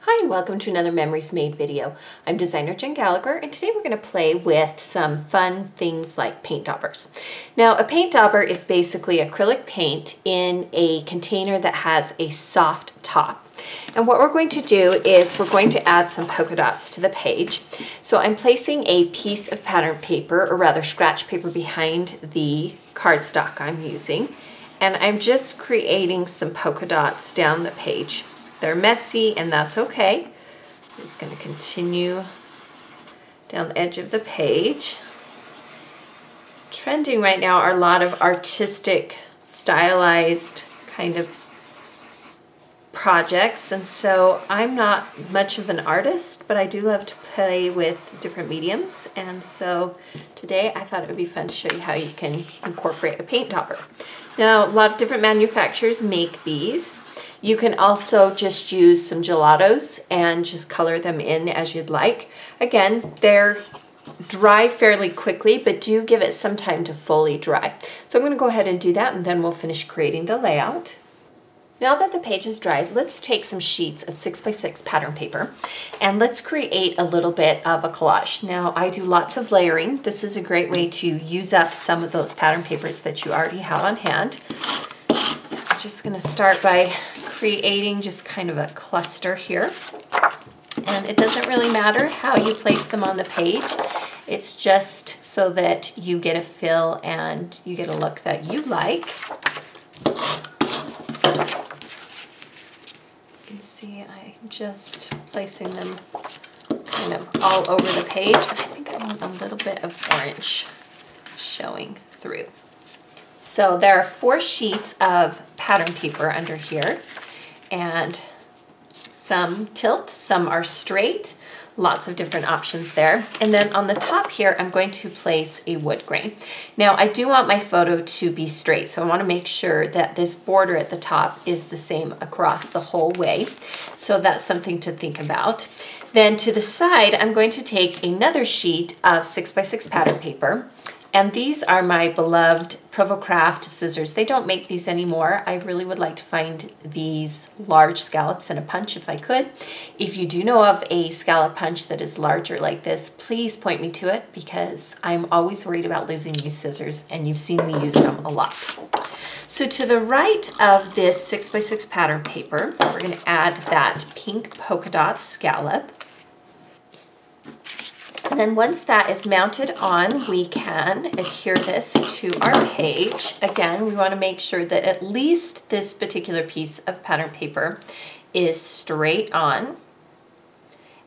Hi and welcome to another Memories Made video. I'm designer Jen Gallacher and today we're going to play with some fun things like paint daubers. Now a paint dauber is basically acrylic paint in a container that has a soft top. And what we're going to do is we're going to add some polka dots to the page. So I'm placing a piece of pattern paper, or rather scratch paper, behind the cardstock I'm using. And I'm just creating some polka dots down the page. They're messy and that's okay. I'm just going to continue down the edge of the page. Trending right now are a lot of artistic, stylized kind of projects, and so I'm not much of an artist, but I do love to play with different mediums, and so today I thought it would be fun to show you how you can incorporate a paint dauber. Now a lot of different manufacturers make these. You can also just use some gelatos and just color them in as you'd like. Again, they're dry fairly quickly, but do give it some time to fully dry. So I'm going to go ahead and do that, and then we'll finish creating the layout. Now that the page is dried, let's take some sheets of 6x6 pattern paper and let's create a little bit of a collage. Now I do lots of layering. This is a great way to use up some of those pattern papers that you already have on hand. I'm just going to start by creating just kind of a cluster here. And it doesn't really matter how you place them on the page. It's just so that you get a feel and you get a look that you like. You can see I'm just placing them kind of all over the page, and I think I want a little bit of orange showing through. So there are 4 sheets of pattern paper under here, and some tilt, some are straight, lots of different options there. And then on the top here, I'm going to place a wood grain. Now I do want my photo to be straight, so I want to make sure that this border at the top is the same across the whole way. So that's something to think about. Then to the side, I'm going to take another sheet of 6x6 pattern paper. And these are my beloved Provocraft scissors. They don't make these anymore. I really would like to find these large scallops in a punch if I could. If you do know of a scallop punch that is larger like this, please point me to it, because I'm always worried about losing these scissors, and you've seen me use them a lot. So to the right of this 6x6 pattern paper, we're going to add that pink polka dot scallop. And then once that is mounted on, we can adhere this to our page. Again, we want to make sure that at least this particular piece of pattern paper is straight on.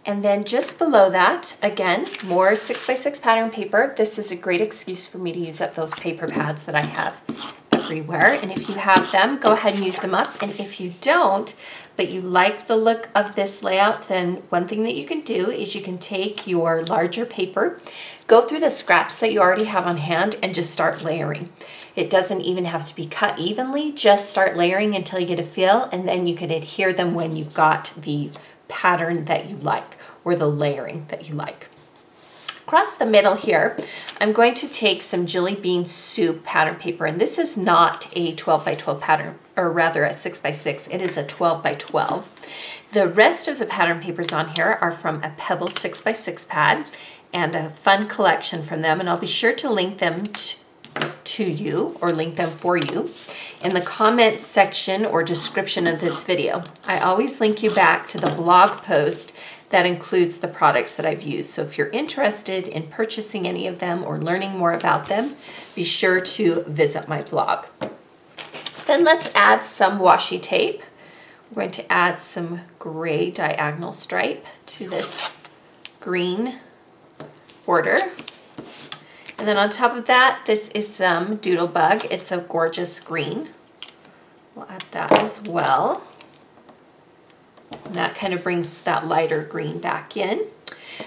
And then just below that, again, more 6x6 pattern paper. This is a great excuse for me to use up those paper pads that I have everywhere. And if you have them, go ahead and use them up. And if you don't, but you like the look of this layout, then one thing that you can do is you can take your larger paper, go through the scraps that you already have on hand, and just start layering. It doesn't even have to be cut evenly, just start layering until you get a feel, and then you can adhere them when you've got the pattern that you like, or the layering that you like. Across the middle here, I'm going to take some jelly bean soup pattern paper, and this is not a 12x12 pattern, or rather a 6x6, it is a 12x12. The rest of the pattern papers on here are from a Pebble 6x6 pad, and a fun collection from them, and I'll be sure to link them to you, or link them for you, in the comments section or description of this video. I always link you back to the blog post that includes the products that I've used. So if you're interested in purchasing any of them or learning more about them, be sure to visit my blog. Then let's add some washi tape. We're going to add some gray diagonal stripe to this green border. And then on top of that, this is some Doodle Bug. It's a gorgeous green. We'll add that as well. And that kind of brings that lighter green back in.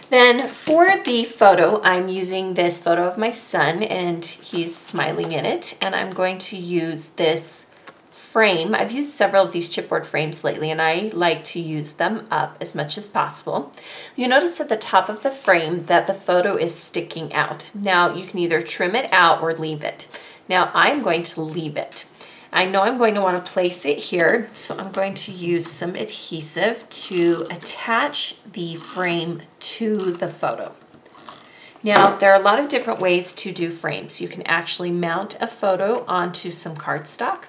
Then for the photo, I'm using this photo of my son, and he's smiling in it. And I'm going to use this frame. I've used several of these chipboard frames lately, and I like to use them up as much as possible. You notice at the top of the frame that the photo is sticking out. Now you can either trim it out or leave it. Now I'm going to leave it. I know I'm going to want to place it here, so I'm going to use some adhesive to attach the frame to the photo. Now, there are a lot of different ways to do frames. You can actually mount a photo onto some cardstock.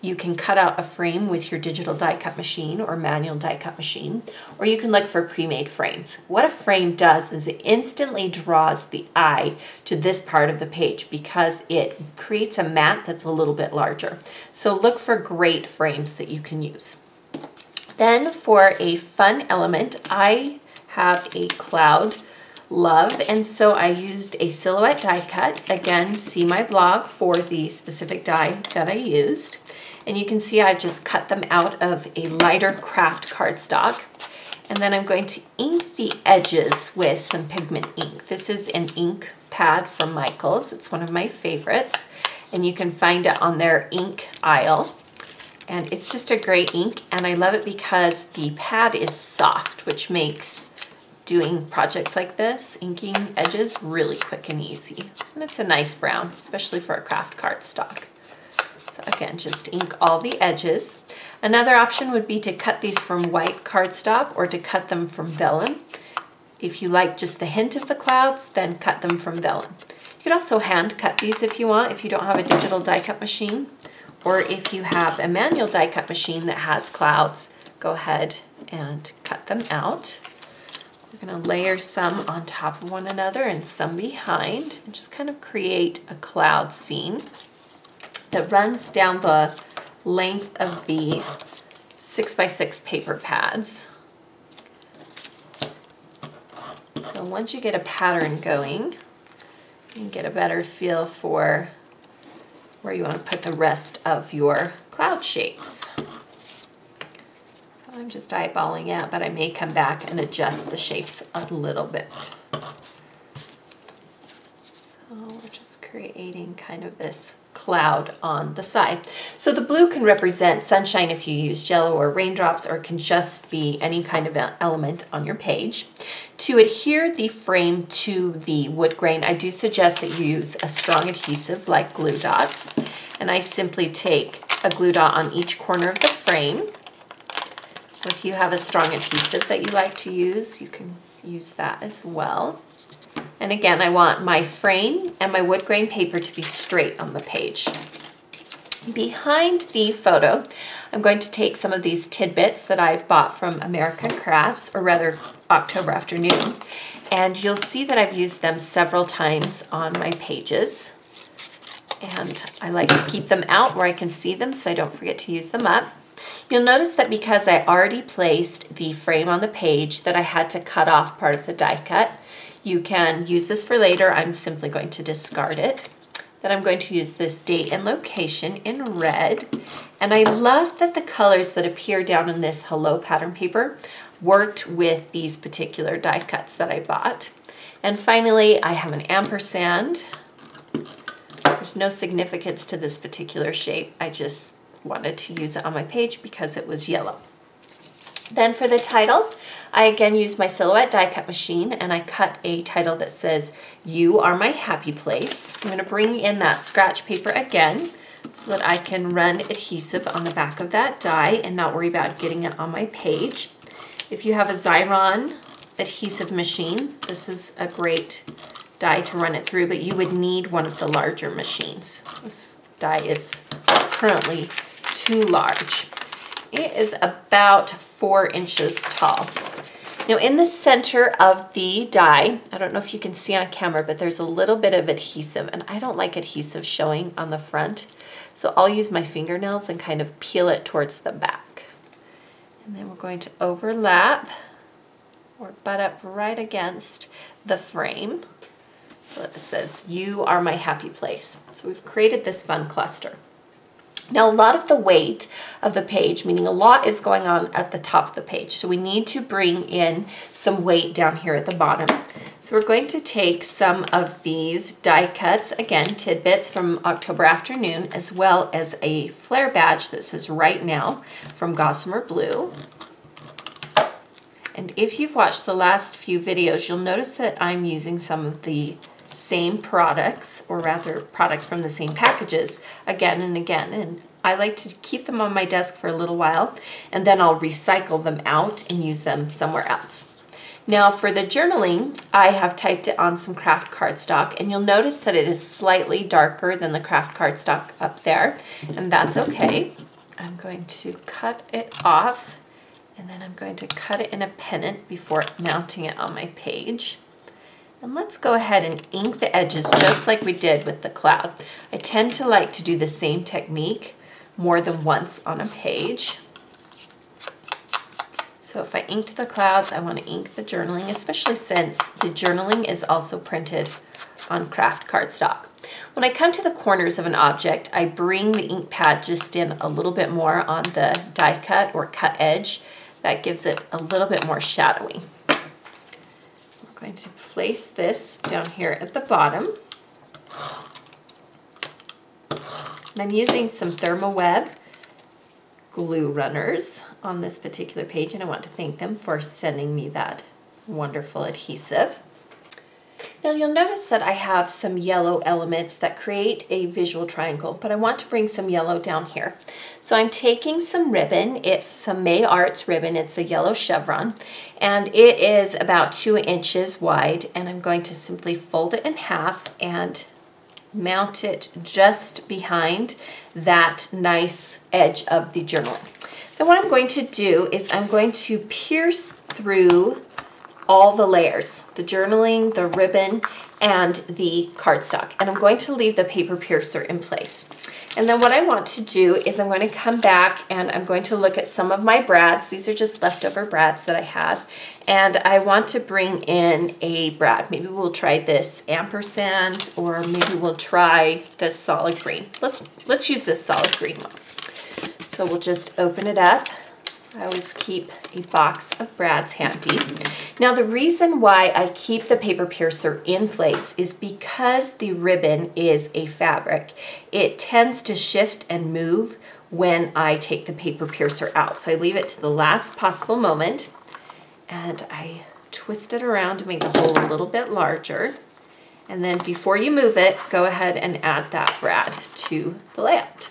You can cut out a frame with your digital die cut machine or manual die cut machine, or you can look for pre-made frames. What a frame does is it instantly draws the eye to this part of the page because it creates a mat that's a little bit larger. So look for great frames that you can use. Then for a fun element, I have a cloud love, and so I used a silhouette die cut. Again, see my blog for the specific die that I used. And you can see I've just cut them out of a lighter craft cardstock. And then I'm going to ink the edges with some pigment ink. This is an ink pad from Michaels. It's one of my favorites. And you can find it on their ink aisle. And it's just a great ink. And I love it because the pad is soft, which makes doing projects like this, inking edges, really quick and easy. And it's a nice brown, especially for a craft cardstock. So again, just ink all the edges. Another option would be to cut these from white cardstock or to cut them from vellum. If you like just the hint of the clouds, then cut them from vellum. You could also hand cut these if you want, if you don't have a digital die cut machine, or if you have a manual die cut machine that has clouds, go ahead and cut them out. We're going to layer some on top of one another and some behind, and just kind of create a cloud scene that runs down the length of the 6x6 paper pads. So once you get a pattern going, you can get a better feel for where you want to put the rest of your cloud shapes. So I'm just eyeballing it, but I may come back and adjust the shapes a little bit. So we're just creating kind of this cloud on the side. So the blue can represent sunshine if you use jello or raindrops, or it can just be any kind of element on your page. To adhere the frame to the wood grain, I do suggest that you use a strong adhesive like glue dots. And I simply take a glue dot on each corner of the frame. Or if you have a strong adhesive that you like to use, you can use that as well. And again, I want my frame and my wood grain paper to be straight on the page. Behind the photo, I'm going to take some of these tidbits that I've bought from American Crafts, or rather October Afternoon, and you'll see that I've used them several times on my pages. And I like to keep them out where I can see them so I don't forget to use them up. You'll notice that because I already placed the frame on the page that I had to cut off part of the die cut. You can use this for later. I'm simply going to discard it. Then I'm going to use this date and location in red. And I love that the colors that appear down in this Hello pattern paper worked with these particular die cuts that I bought. And finally, I have an ampersand. There's no significance to this particular shape. I just wanted to use it on my page because it was yellow. Then for the title, I again used my silhouette die cut machine, and I cut a title that says, "You Are My Happy Place." I'm going to bring in that scratch paper again so that I can run adhesive on the back of that die and not worry about getting it on my page. If you have a Xyron adhesive machine, this is a great die to run it through, but you would need one of the larger machines. This die is currently too large. It is about 4 inches tall. Now in the center of the die, I don't know if you can see on camera, but there's a little bit of adhesive, and I don't like adhesive showing on the front. So I'll use my fingernails and kind of peel it towards the back. And then we're going to overlap or butt up right against the frame. So it says, "You Are My Happy Place." So we've created this fun cluster. Now a lot of the weight of the page, meaning a lot is going on at the top of the page, so we need to bring in some weight down here at the bottom. So we're going to take some of these die cuts, again tidbits from October Afternoon, as well as a flare badge that says "Right Now" from Gossamer Blue. And if you've watched the last few videos, you'll notice that I'm using some of the same products, or rather products from the same packages, again and again. And I like to keep them on my desk for a little while, and then I'll recycle them out and use them somewhere else. Now for the journaling, I have typed it on some craft cardstock, and you'll notice that it is slightly darker than the craft cardstock up there, and that's okay. I'm going to cut it off, and then I'm going to cut it in a pennant before mounting it on my page. And let's go ahead and ink the edges just like we did with the cloud. I tend to like to do the same technique more than once on a page. So if I inked the clouds, I want to ink the journaling, especially since the journaling is also printed on craft cardstock. When I come to the corners of an object, I bring the ink pad just in a little bit more on the die cut or cut edge. That gives it a little bit more shadowy. I'm going to place this down here at the bottom. And I'm using some Thermoweb glue runners on this particular page, and I want to thank them for sending me that wonderful adhesive. Now you'll notice that I have some yellow elements that create a visual triangle, but I want to bring some yellow down here. So I'm taking some ribbon. It's some May Arts ribbon. It's a yellow chevron, and it is about 2 inches wide, and I'm going to simply fold it in half and mount it just behind that nice edge of the journaling. Then what I'm going to do is I'm going to pierce through all the layers, the journaling, the ribbon, and the cardstock. And I'm going to leave the paper piercer in place. And then what I want to do is I'm going to come back and I'm going to look at some of my brads. These are just leftover brads that I have. And I want to bring in a brad. Maybe we'll try this ampersand, or maybe we'll try this solid green. Let's use this solid green one. So we'll just open it up. I always keep a box of brads handy. Now the reason why I keep the paper piercer in place is because the ribbon is a fabric. It tends to shift and move when I take the paper piercer out. So I leave it to the last possible moment, and I twist it around to make the hole a little bit larger. And then before you move it, go ahead and add that brad to the layout.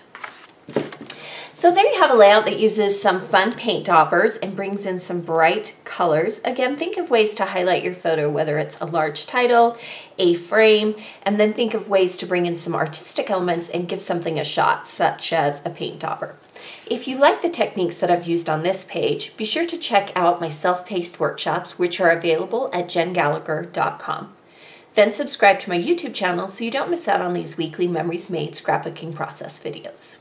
So there you have a layout that uses some fun paint daubers and brings in some bright colors. Again, think of ways to highlight your photo, whether it's a large title, a frame, and then think of ways to bring in some artistic elements and give something a shot, such as a paint dauber. If you like the techniques that I've used on this page, be sure to check out my self-paced workshops, which are available at jengallacher.com. Then subscribe to my YouTube channel so you don't miss out on these weekly Memories Made scrapbooking process videos.